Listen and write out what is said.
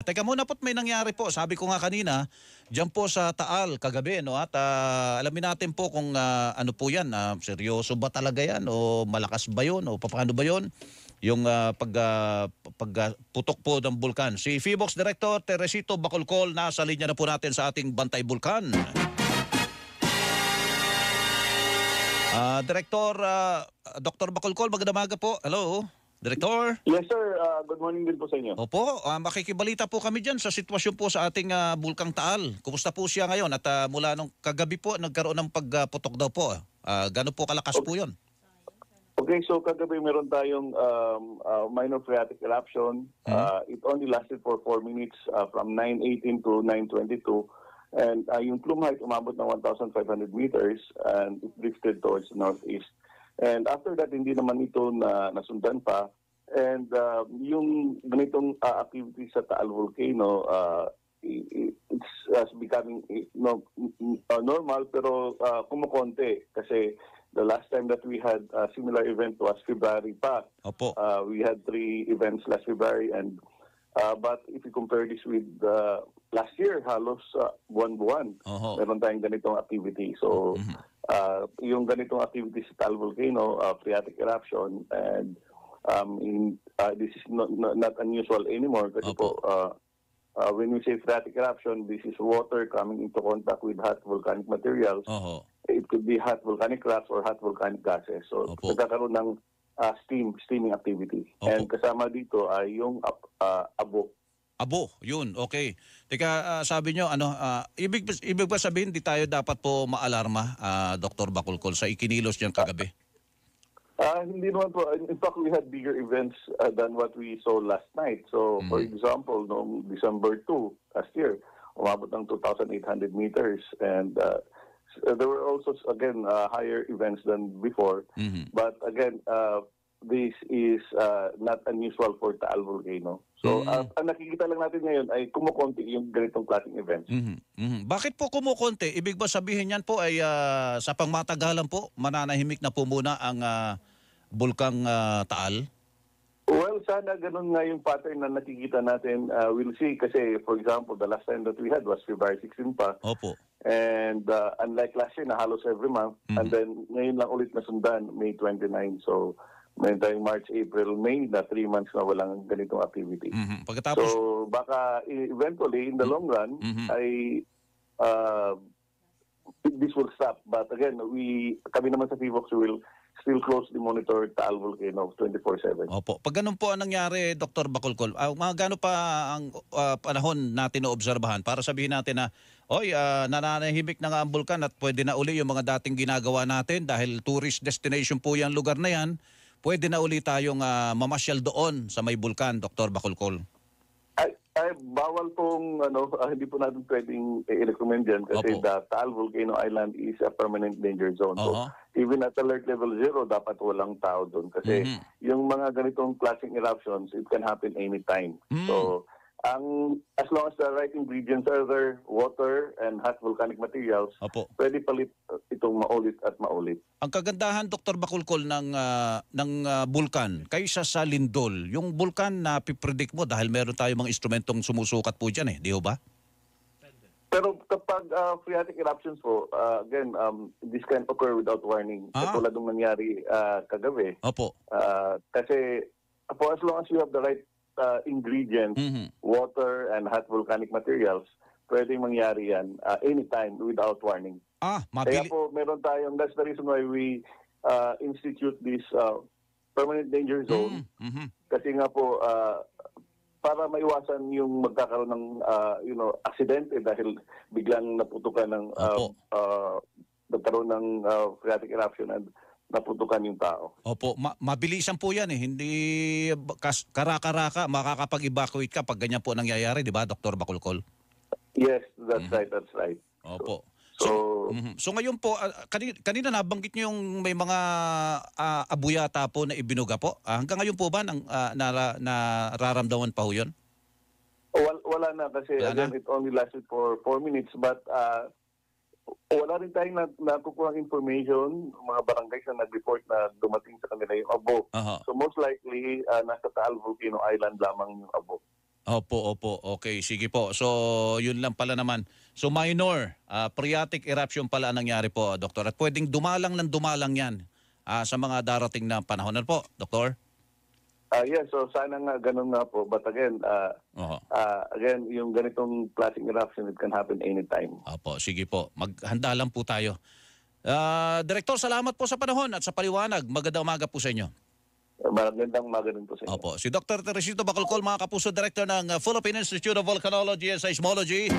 Teka muna po't may nangyari po. Sabi ko nga kanina, diyan po sa Taal kagabi, no? At alamin natin po kung ano po yan. Seryoso ba talaga yan? O malakas ba yun? O paano ba yun? Yung pagputok po ng bulkan. Si PHIVOLCS Director Teresito Bacolcol, nasa linya na po natin sa ating Bantay Bulkan. Director Dr. Bacolcol, magandang umaga po. Hello, Director. Yes, sir. Good morning din po sa inyo. Opo, makikibalita po kami dyan sa sitwasyon po sa ating Bulkang Taal. Kumusta po siya ngayon? At mula nung kagabi po, nagkaroon ng pagputok daw po. Gano'n po kalakas po yun? Okay, so kagabi meron tayong minor phreatic eruption. It only lasted for 4 minutes from 9:18 to 9:22. And yung plume height umabot ng 1,500 meters and it drifted towards the northeast. And after that, hindi naman ito nasundan pa. And yung ganitong activity sa Taal Volcano, it's becoming normal pero kumukonti kasi the last time that we had a similar event was February pa. Opo. We had 3 events last February and but if you compare this with last year, halos buwan-buwan, meron tayong ganitong activity. So, yung ganitong activity sa Taal Volcano, phreatic eruption, and this is not unusual anymore kasi po, when we say phreatic eruption, this is water coming into contact with hot volcanic materials. It could be hot volcanic rocks or hot volcanic gases. So, nagkakaroon ng steaming activity. And kasama dito ay yung abo. Abo, yun, okay. Teka, sabi nyo, ibig ba sabihin di tayo dapat po maalarma, Dr. Bacolcol, sa ikinilos niyan kagabi? Hindi naman po. In fact, we had bigger events than what we saw last night. So, for example, noong December 2 last year, umabot ng 2,800 meters. And there were also, again, higher events than before. But again, this is not unusual for Taal Volcano. So, ang nakikita lang natin ngayon ay kumukonti yung ganitong klaseng events. Bakit po kumukonti? Ibig ba sabihin yan po ay sa pangmatagalan po, mananahimik na po muna ang Bulkang Taal? Well, sana ganun nga yung pattern na nakikita natin. We'll see kasi, for example, the last time that we had was February 16 pa. Opo. And unlike last year na halos every month, and then ngayon lang ulit nasundan, May 29. So, meron tayong March, April, May na 3 months na walang ganitong activity. Pagkatapos, so baka eventually in the long run ay this will stop. But again, kami naman sa PHIVOLCS will still closely monitor Taal Volcano 24/7. Opo. Pag ganun po ang nangyari, Dr. Bacolcol, mga gano pa ang panahon natin na obserbahan para sabihin natin na nananahimik na nga ang bulkan at pwede na uli yung mga dating ginagawa natin dahil tourist destination po yung lugar na yan. Pwede na uli tayong mamasyal doon sa may bulkan, Dr. Bacolcol? Ay, bawal pong, hindi po natin pwedeng i-recommend yan kasi the Taal Volcano Island is a permanent danger zone. So, even at alert level 0, dapat walang tao doon kasi yung mga ganitong klaseng eruptions, it can happen anytime. So, as long as the right ingredients are there, water and hot volcanic materials, pwede palit itong maulit at maulit. Ang kagandahan, Dr. Bacolcol, ng bulkan kaysa sa lindol, yung bulkan na pipredict mo dahil meron tayo mga instrumentong sumusukat po dyan di ho ba? Pero kapag phreatic eruptions po, again, this can occur without warning. Katulad ng nangyari kagabi. Kasi for as long as you have the right ingredients, water and hot volcanic materials, pwedeng mangyari yan anytime without warning. Kaya po meron tayong, that's the reason why we institute this permanent danger zone. Kasi nga po, para maiwasan yung magkakaroon ng aksidente dahil biglang naputukan ng nagkaroon ng phreatic eruption and naputukan yung tao. Opo, mabilisan po yan Hindi karaka-raka, makakapag-evacuate ka pag ganyan po nangyayari, di ba, Dr. Bacolcol? Yes, that's right. Opo. So ngayon po, kanina nabanggit niyo yung may mga abuyata po na ibinuga po. Hanggang ngayon po ba nararamdaman pa ho yun? Wala na kasi again, it only lasted for 4 minutes but wala rin tayong nakukuha information, mga barangays na nag-report na dumating sa kanila yung abo. So most likely, nasa Taal Volcano Island lamang yung abo. Opo, opo. Okay, sige po. So, yun lang pala naman. So, minor phreatic eruption pala ang nangyari po, Doktor. At pwedeng dumalang ng dumalang yan sa mga darating na panahon. Ano po, Doktor? Yes, so sana nga ganun nga po. But again, Oho. again, yung ganitong classic eruption, it can happen anytime. Opo, sige po. Maghanda lang po tayo. Direktor, salamat po sa panahon at sa paliwanag. Magandang umaga po sa inyo. Magandang umaga din po sa inyo. Opo, si Dr. Teresito Bacolcol, mga kapuso, Director ng Philippine Institute of Volcanology and Seismology.